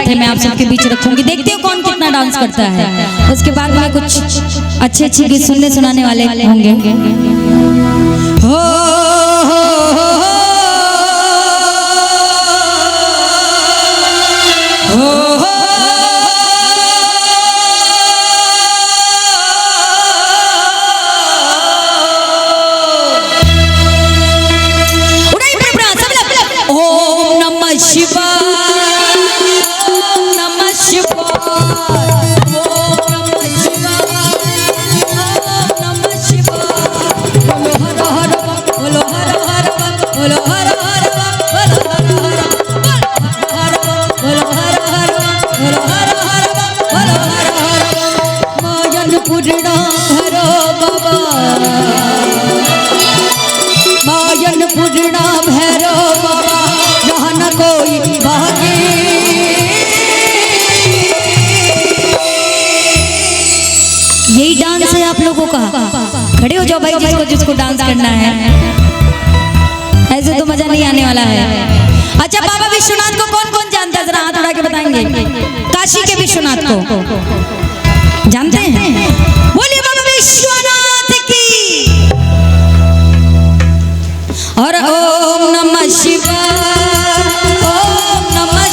थे मैं आप सबके बीच रखूंगी। देखते हो कौन कितना डांस करता है। उसके बाद में कुछ अच्छे अच्छे गीत सुनने सुनाने वाले होंगे। हो यही डांस है आप लोगों का। खड़े हो जाओ भाई जिसको डांस करना है, ऐसे तो मजा नहीं आने वाला है। अच्छा बाबा विश्वनाथ को कौन कौन जानता है, जरा हाथ उठा के बताएंगे। काशी के विश्वनाथ को जानते हैं? बोलिए बाबा विश्वनाथ की। और ओम नमः शिवाय, ओम नमः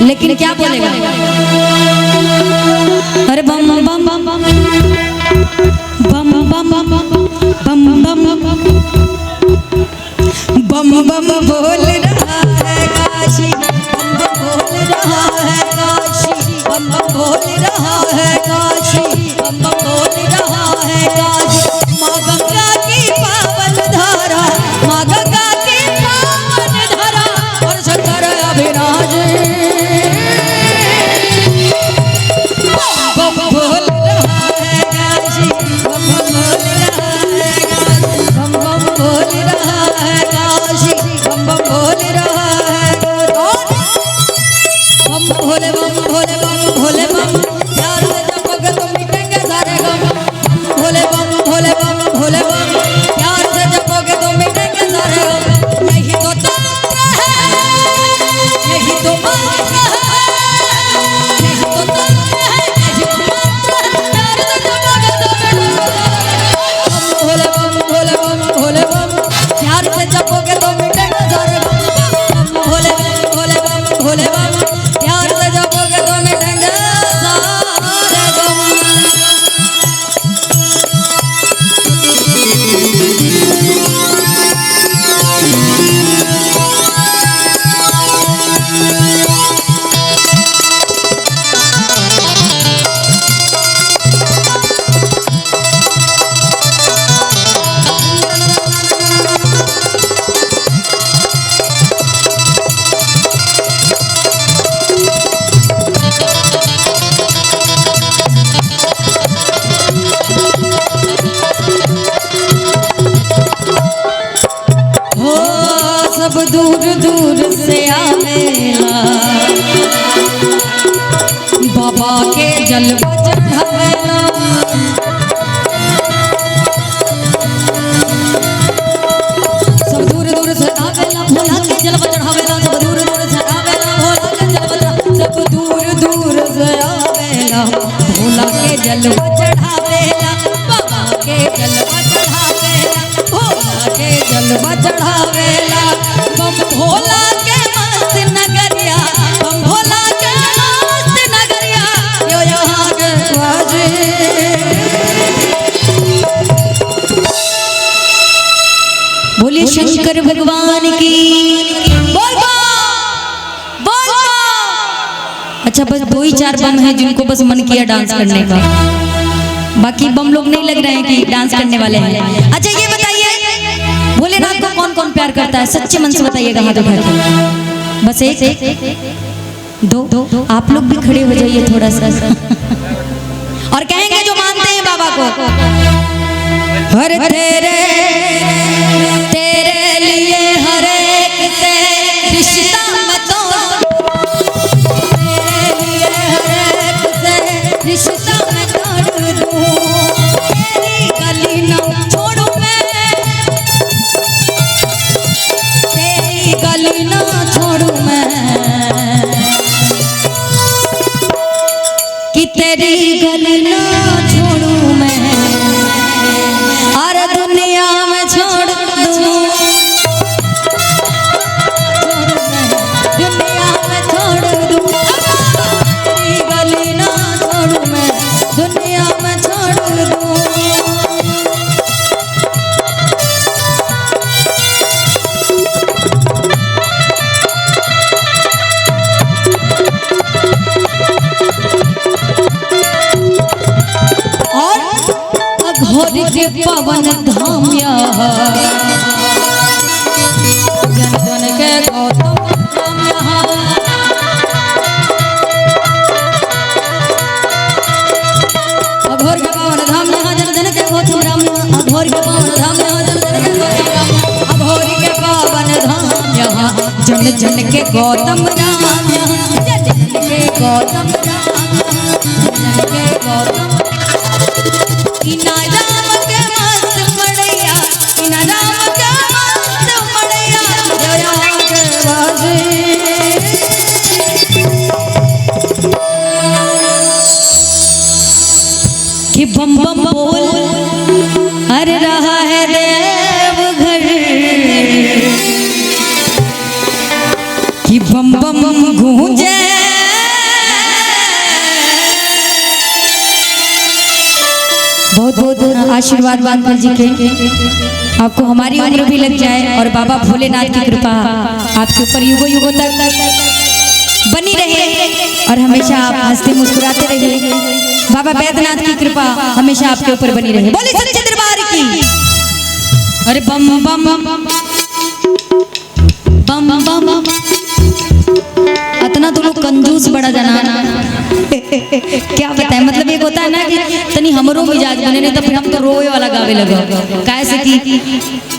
लेकिन क्या बोलेगा? अरे बम बम बम बम बम बम बम बम बम बम बम बोल रहा है काशी, बम बोल रहा है काशी, बम बोल रहा है काशी, बम बोल रहा है काशी। माँ गंगा की पावन धारा, माँ गंगा की पावन धारा और शंकर अभिराज दूर दूर से आवेला बाबा के जलवा चढ़ावेला। सब दूर दूर से आवेला भोला के जलवा चढ़ावेला। सब दूर दूर से आवेला भोला के जलवा, सब दूर दूर से आवेला भोला के जलवा चढ़ावेला। बाबा के जलवा चढ़ावेला, भोला के जलवा चढ़ावेला। बम भोला के मस्त नगरिया, बम भोला के मस्त नगरिया यो यहाँ के बाजे। बोलिए शंकर भगवान की बोल बोल। अच्छा बस 2 ही 4 बम है जिनको बस मन किया डांस करने का, बाकी बम लोग नहीं लग रहे हैं कि डांस करने वाले हैं। अच्छा ये बताइए भोलेनाथ को कौन कौन प्यार करता है? सच्चे मन से बताइएगा हाथ उठा के। बस एक दो आप लोग भी खड़े हो जाइए थोड़ा सा और कहेंगे जो मानते हैं बाबा को, हर तेरे तेरे लिए हर एक से रिश्ता मत तोड़, तेरे लिए हर एक से रिश्ता मैं तोड़ दूं, तेरी गली न छोड़ूं मैं, तेरी गली न छोड़ूं मैं, कि तेरी गली न छोड़ूं मैं, और दुनिया में छोड़ दूं, दुनिया में छोड़ दूं, तेरी गली न छोड़ूं मैं, दुनिया में छोड़ दूं। घोर के पवन धाम्या जन जन के गौतम धाम्या, अघोर के पवन धाम्या जन जन के गौतम धाम्या, अघोर के पवन धाम्या जन जन के गौतम धाम्या, अघोर के पवन धाम्या जन जन के गौतम धाम्या, जन जन के गौतम धाम्या, जन के गौतम इना राम के मस्त मड़ैया, इना राम के मस्त मड़ैया, जया के बाजे कि बम बम बोल हर रहा है देवघर, कि बम बम गूंजे बहुत बहुत आशीर्वाद बादल जी के, आपको हमारी उम्र भी लग जाए और बाबा भोलेनाथ की कृपा आपके ऊपर युगों युगों तक बनी रहे और हमेशा आप हंसते मुस्कुराते रहिए। बाबा बैद्यनाथ की कृपा हमेशा आपके ऊपर बनी रहे। बोले सच्चे दरबार की। अरे बम बम बम बम बम, इतना तो लोग कंजूस बड़ा जनाना क्या बताए, मतलब एक होता है ना कि तनी हमरो मिजाज बने, नहीं तो फिर हम तो रोए वाला गावे लगे, कैसे कि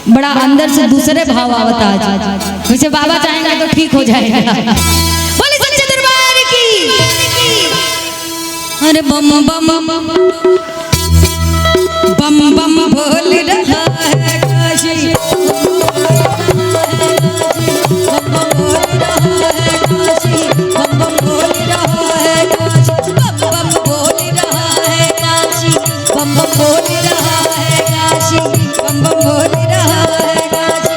बड़ा अंदर से दूसरे भाव आवता आज, वैसे बाबा चाहेंगे तो ठीक हो जाएगा। बोले सच्चे दरबार की। अरे बम बम बम बम बोल रहा है काशी, बम बम बोल रहा है काशी, बम बम बोल रहा है काशी, बम बम बोल रहा है काशी, बम बम बोल रहा है काशी, बम बम बोल रहा है काशी, बम बम बोल रहा है काशी, बम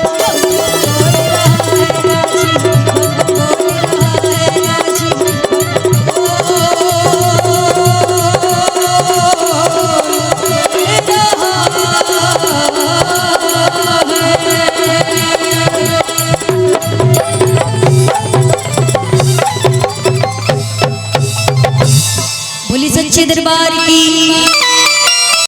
बम बोली सच्चे दरबार की।